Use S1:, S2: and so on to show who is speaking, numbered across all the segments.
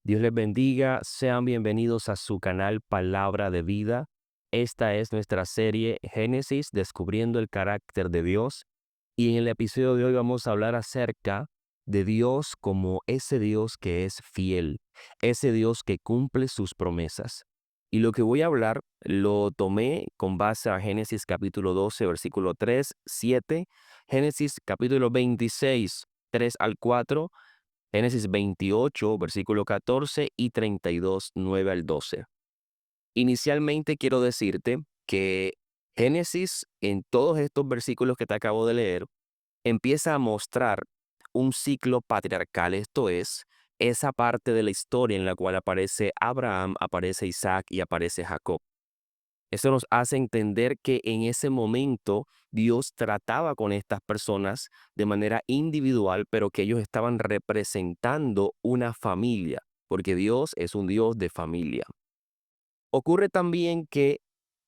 S1: Dios les bendiga, sean bienvenidos a su canal Palabra de Vida. Esta es nuestra serie Génesis, descubriendo el carácter de Dios. Y en el episodio de hoy vamos a hablar acerca de Dios como ese Dios que es fiel, ese Dios que cumple sus promesas. Y lo que voy a hablar lo tomé con base a Génesis capítulo 12, versículo 3, 7, Génesis capítulo 26, 3 al 4, Génesis 28, versículo 14 y 32, 9 al 12. Inicialmente quiero decirte que Génesis, en todos estos versículos que te acabo de leer, empieza a mostrar un ciclo patriarcal, esto es, esa parte de la historia en la cual aparece Abraham, aparece Isaac y aparece Jacob. Eso nos hace entender que en ese momento Dios trataba con estas personas de manera individual, pero que ellos estaban representando una familia, porque Dios es un Dios de familia. Ocurre también que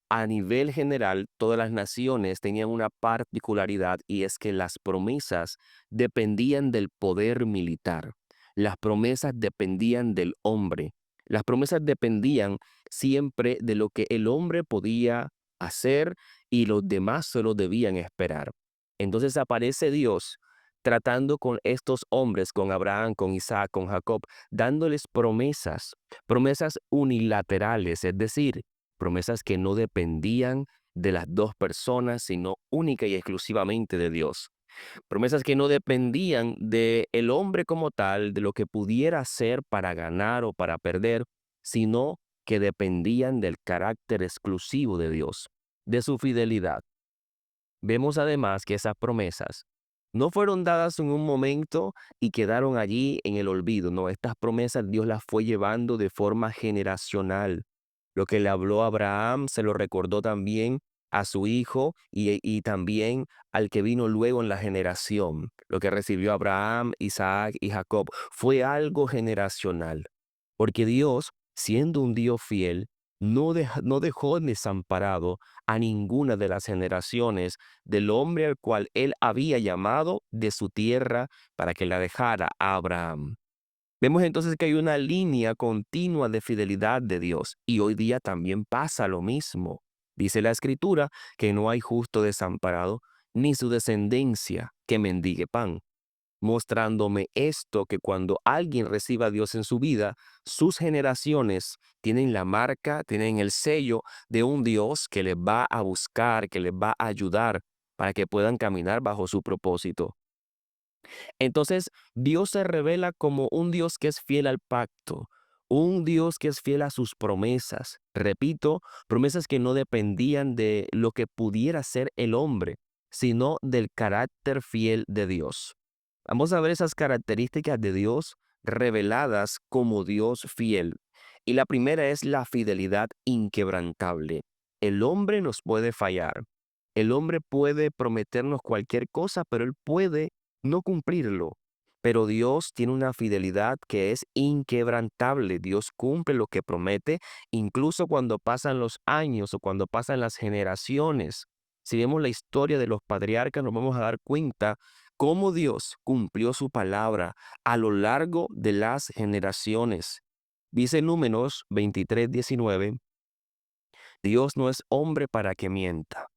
S1: a nivel general todas las naciones tenían una particularidad y es que las promesas dependían del poder militar. Las promesas dependían del hombre. Las promesas dependían siempre de lo que el hombre podía hacer y los demás solo debían esperar. Entonces aparece Dios tratando con estos hombres, con Abraham, con Isaac, con Jacob, dándoles promesas, promesas unilaterales, es decir, promesas que no dependían de las dos personas, sino única y exclusivamente de Dios. Promesas que no dependían de el hombre como tal, de lo que pudiera hacer para ganar o para perder, sino que dependían del carácter exclusivo de Dios, de su fidelidad. Vemos además que esas promesas no fueron dadas en un momento y quedaron allí en el olvido. No, estas promesas Dios las fue llevando de forma generacional. Lo que le habló a Abraham se lo recordó también a su hijo y también al que vino luego en la generación. Lo que recibió Abraham, Isaac y Jacob fue algo generacional. Porque Dios, siendo un Dios fiel, no dejó desamparado a ninguna de las generaciones del hombre al cual él había llamado de su tierra para que la dejara a Abraham. Vemos entonces que hay una línea continua de fidelidad de Dios y hoy día también pasa lo mismo. Dice la Escritura que no hay justo desamparado ni su descendencia que mendigue pan, mostrándome esto que cuando alguien reciba a Dios en su vida, sus generaciones tienen la marca, tienen el sello de un Dios que les va a buscar, que les va a ayudar para que puedan caminar bajo su propósito. Entonces, Dios se revela como un Dios que es fiel al pacto, un Dios que es fiel a sus promesas. Repito, promesas que no dependían de lo que pudiera ser el hombre, sino del carácter fiel de Dios. Vamos a ver esas características de Dios reveladas como Dios fiel. Y la primera es la fidelidad inquebrantable. El hombre nos puede fallar. El hombre puede prometernos cualquier cosa, pero él puede no cumplirlo. Pero Dios tiene una fidelidad que es inquebrantable. Dios cumple lo que promete, incluso cuando pasan los años o cuando pasan las generaciones. Si vemos la historia de los patriarcas, nos vamos a dar cuenta cómo Dios cumplió su palabra a lo largo de las generaciones. Dice Números 23:19, Dios no es hombre para que mienta,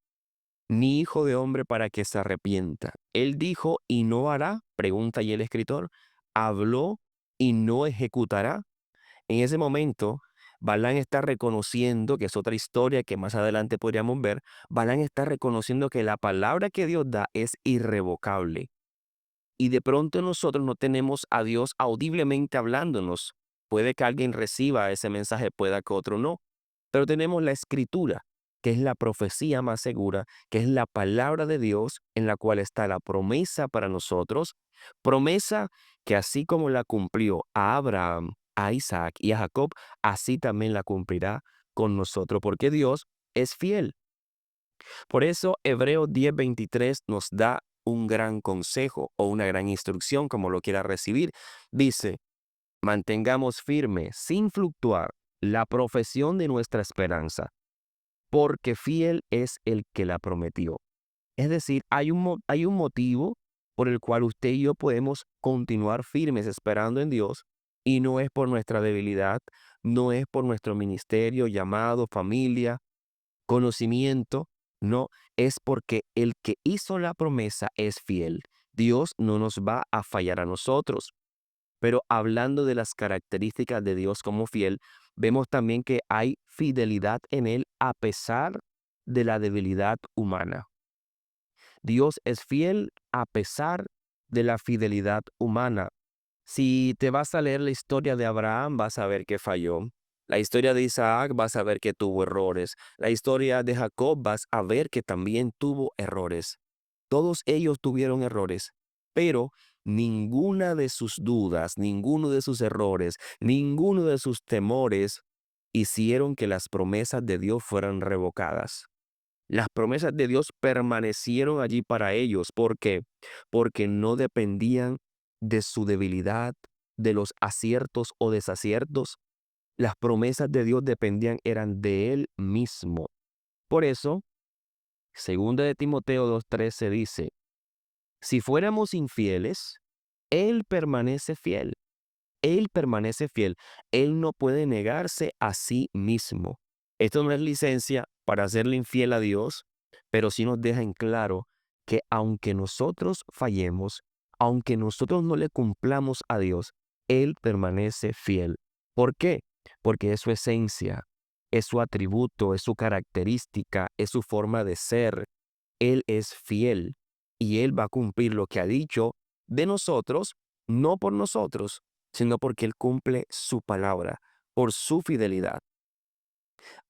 S1: ni hijo de hombre para que se arrepienta. Él dijo y no hará, pregunta y el escritor, habló y no ejecutará. En ese momento, Balán está reconociendo, que es otra historia que más adelante podríamos ver, Balán está reconociendo que la palabra que Dios da es irrevocable. Y de pronto nosotros no tenemos a Dios audiblemente hablándonos. Puede que alguien reciba ese mensaje, pueda que otro no. Pero tenemos la escritura, que es la profecía más segura, que es la palabra de Dios en la cual está la promesa para nosotros. Promesa que así como la cumplió a Abraham, a Isaac y a Jacob, así también la cumplirá con nosotros, porque Dios es fiel. Por eso Hebreos 10:23 nos da un gran consejo o una gran instrucción, como lo quiera recibir. Dice, mantengamos firme, sin fluctuar, la profesión de nuestra esperanza, porque fiel es el que la prometió. Es decir, hay un motivo por el cual usted y yo podemos continuar firmes esperando en Dios, Y no es por nuestra debilidad, no es por nuestro ministerio, llamado, familia, conocimiento, no, es porque el que hizo la promesa es fiel. Dios no nos va a fallar a nosotros. Pero hablando de las características de Dios como fiel, vemos también que hay fidelidad en Él a pesar de la debilidad humana. Dios es fiel a pesar de la fidelidad humana. Si te vas a leer la historia de Abraham, vas a ver que falló. La historia de Isaac, vas a ver que tuvo errores. La historia de Jacob, vas a ver que también tuvo errores. Todos ellos tuvieron errores, pero ninguna de sus dudas, ninguno de sus errores, ninguno de sus temores hicieron que las promesas de Dios fueran revocadas. Las promesas de Dios permanecieron allí para ellos. ¿Por qué? Porque no dependían de su debilidad, de los aciertos o desaciertos. Las promesas de Dios eran de Él mismo. Por eso, 2 de Timoteo 2:13 dice, si fuéramos infieles, Él permanece fiel. Él permanece fiel. Él no puede negarse a sí mismo. Esto no es licencia para hacerle infiel a Dios, pero sí nos deja en claro que aunque nosotros fallemos, aunque nosotros no le cumplamos a Dios, Él permanece fiel. ¿Por qué? Porque es su esencia, es su atributo, es su característica, es su forma de ser. Él es fiel y Él va a cumplir lo que ha dicho de nosotros, no por nosotros, sino porque Él cumple su palabra, por su fidelidad.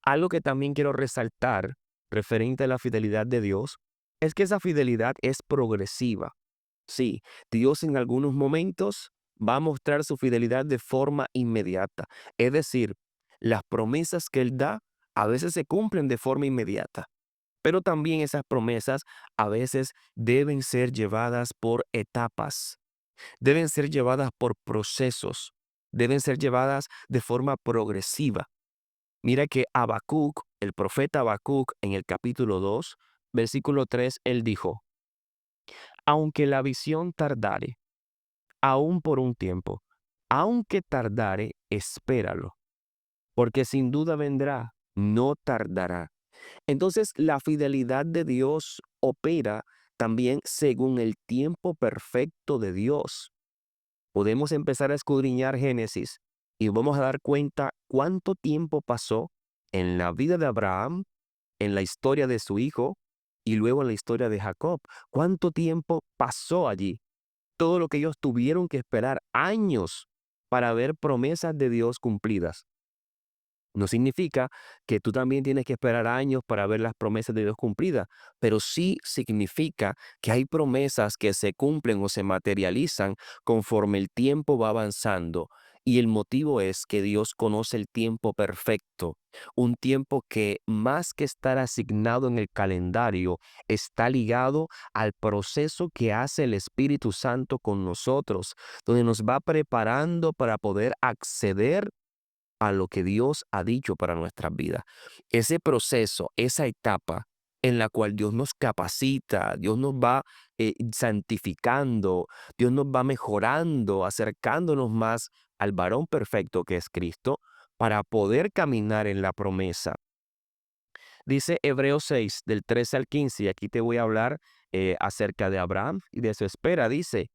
S1: Algo que también quiero resaltar referente a la fidelidad de Dios es que esa fidelidad es progresiva. Sí, Dios en algunos momentos va a mostrar su fidelidad de forma inmediata. Es decir, las promesas que Él da a veces se cumplen de forma inmediata. Pero también esas promesas a veces deben ser llevadas por etapas, deben ser llevadas por procesos, deben ser llevadas de forma progresiva. Mira que Habacuc, el profeta Habacuc, en el capítulo 2, versículo 3, él dijo, aunque la visión tardare, aún por un tiempo, aunque tardare, espéralo, porque sin duda vendrá, no tardará. Entonces, la fidelidad de Dios opera también según el tiempo perfecto de Dios. Podemos empezar a escudriñar Génesis y vamos a dar cuenta cuánto tiempo pasó en la vida de Abraham, en la historia de su hijo y luego en la historia de Jacob. ¿Cuánto tiempo pasó allí? Todo lo que ellos tuvieron que esperar años para ver promesas de Dios cumplidas. No significa que tú también tienes que esperar años para ver las promesas de Dios cumplidas, pero sí significa que hay promesas que se cumplen o se materializan conforme el tiempo va avanzando. Y el motivo es que Dios conoce el tiempo perfecto, un tiempo que más que estar asignado en el calendario, está ligado al proceso que hace el Espíritu Santo con nosotros, donde nos va preparando para poder acceder a lo que Dios ha dicho para nuestras vidas. Ese proceso, esa etapa en la cual Dios nos capacita, Dios nos va santificando, Dios nos va mejorando, acercándonos más al varón perfecto que es Cristo, para poder caminar en la promesa. Dice Hebreos 6, del 13 al 15, y aquí te voy a hablar acerca de Abraham y de su espera. Dice,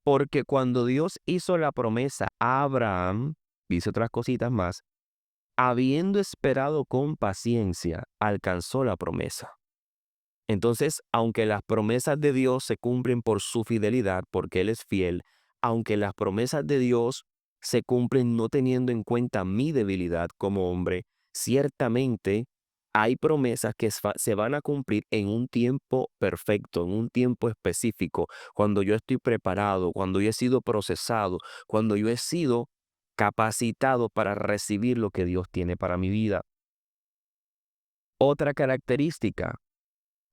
S1: porque cuando Dios hizo la promesa a Abraham, dice otras cositas más, habiendo esperado con paciencia, alcanzó la promesa. Entonces, aunque las promesas de Dios se cumplen por su fidelidad, porque Él es fiel, aunque las promesas de Dios se cumplen no teniendo en cuenta mi debilidad como hombre, ciertamente hay promesas que se van a cumplir en un tiempo perfecto, en un tiempo específico, cuando yo estoy preparado, cuando yo he sido procesado, cuando yo he sido capacitado para recibir lo que Dios tiene para mi vida. Otra característica,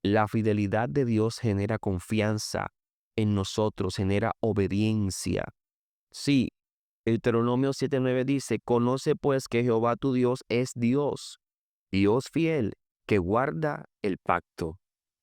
S1: la fidelidad de Dios genera confianza en nosotros, genera obediencia. Sí, Deuteronomio 7:9 dice, conoce pues que Jehová tu Dios es Dios, Dios fiel, que guarda el pacto,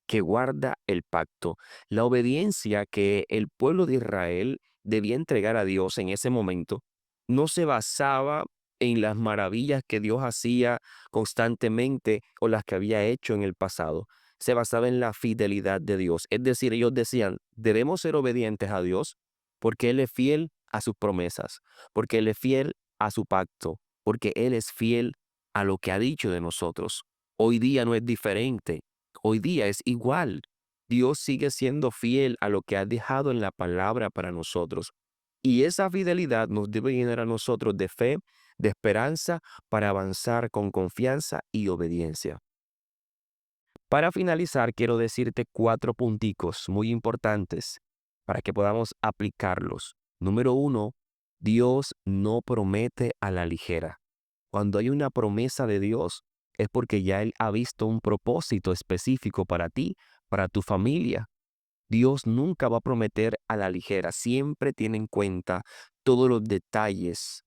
S1: que guarda el pacto. La obediencia que el pueblo de Israel debía entregar a Dios en ese momento no se basaba en las maravillas que Dios hacía constantemente o las que había hecho en el pasado. Se basaba en la fidelidad de Dios. Es decir, ellos decían, debemos ser obedientes a Dios porque Él es fiel a sus promesas, porque Él es fiel a su pacto, porque Él es fiel a lo que ha dicho de nosotros. Hoy día no es diferente. Hoy día es igual. Dios sigue siendo fiel a lo que ha dejado en la palabra para nosotros. Y esa fidelidad nos debe llenar a nosotros de fe, de esperanza, para avanzar con confianza y obediencia. Para finalizar, quiero decirte 4 punticos muy importantes para que podamos aplicarlos. Número 1, Dios no promete a la ligera. Cuando hay una promesa de Dios, es porque ya Él ha visto un propósito específico para ti, para tu familia. Dios nunca va a prometer a la ligera, siempre tiene en cuenta todos los detalles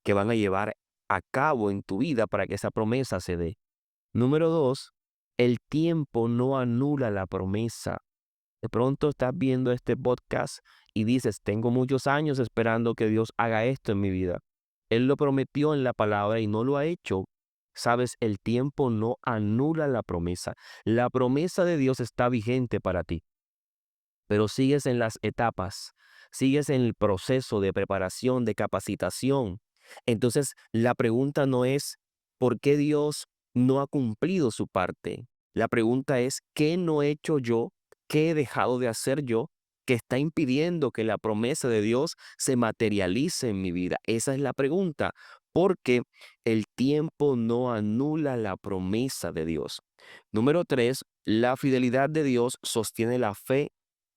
S1: que van a llevar a cabo en tu vida para que esa promesa se dé. Número 2, el tiempo no anula la promesa. De pronto estás viendo este podcast y dices, tengo muchos años esperando que Dios haga esto en mi vida. Él lo prometió en la palabra y no lo ha hecho. Sabes, el tiempo no anula la promesa. La promesa de Dios está vigente para ti, pero sigues en las etapas, sigues en el proceso de preparación, de capacitación. Entonces, la pregunta no es, ¿por qué Dios no ha cumplido su parte? La pregunta es, ¿qué no he hecho yo? ¿Qué he dejado de hacer yo que está impidiendo que la promesa de Dios se materialice en mi vida? Esa es la pregunta, porque el tiempo no anula la promesa de Dios. Número 3, la fidelidad de Dios sostiene la fe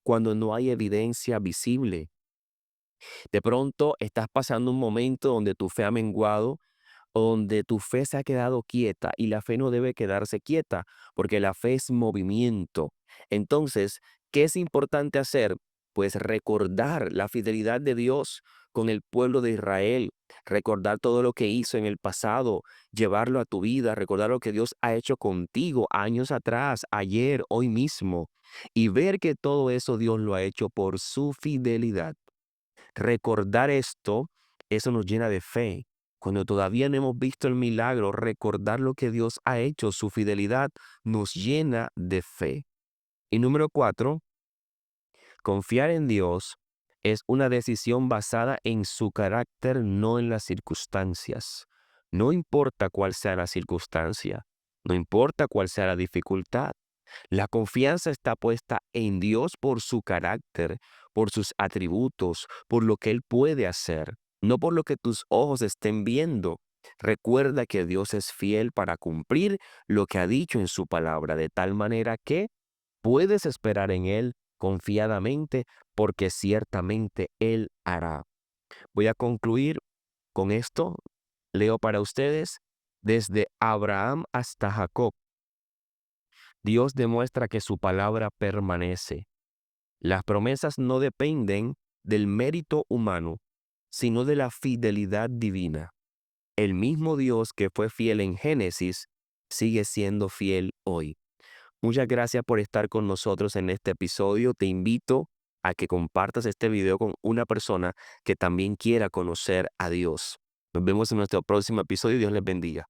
S1: cuando no hay evidencia visible. De pronto estás pasando un momento donde tu fe ha menguado, donde tu fe se ha quedado quieta y la fe no debe quedarse quieta porque la fe es movimiento. Entonces, ¿qué es importante hacer? Pues recordar la fidelidad de Dios con el pueblo de Israel, recordar todo lo que hizo en el pasado, llevarlo a tu vida, recordar lo que Dios ha hecho contigo años atrás, ayer, hoy mismo, y ver que todo eso Dios lo ha hecho por su fidelidad. Recordar esto, eso nos llena de fe. Cuando todavía no hemos visto el milagro, recordar lo que Dios ha hecho, su fidelidad, nos llena de fe. Y número 4, confiar en Dios es una decisión basada en su carácter, no en las circunstancias. No importa cuál sea la circunstancia, no importa cuál sea la dificultad. La confianza está puesta en Dios por su carácter, por sus atributos, por lo que Él puede hacer, no por lo que tus ojos estén viendo. Recuerda que Dios es fiel para cumplir lo que ha dicho en su palabra, de tal manera que puedes esperar en Él confiadamente, porque ciertamente Él hará. Voy a concluir con esto. Leo para ustedes desde Abraham hasta Jacob. Dios demuestra que su palabra permanece. Las promesas no dependen del mérito humano, sino de la fidelidad divina. El mismo Dios que fue fiel en Génesis sigue siendo fiel hoy. Muchas gracias por estar con nosotros en este episodio. Te invito a que compartas este video con una persona que también quiera conocer a Dios. Nos vemos en nuestro próximo episodio. Dios les bendiga.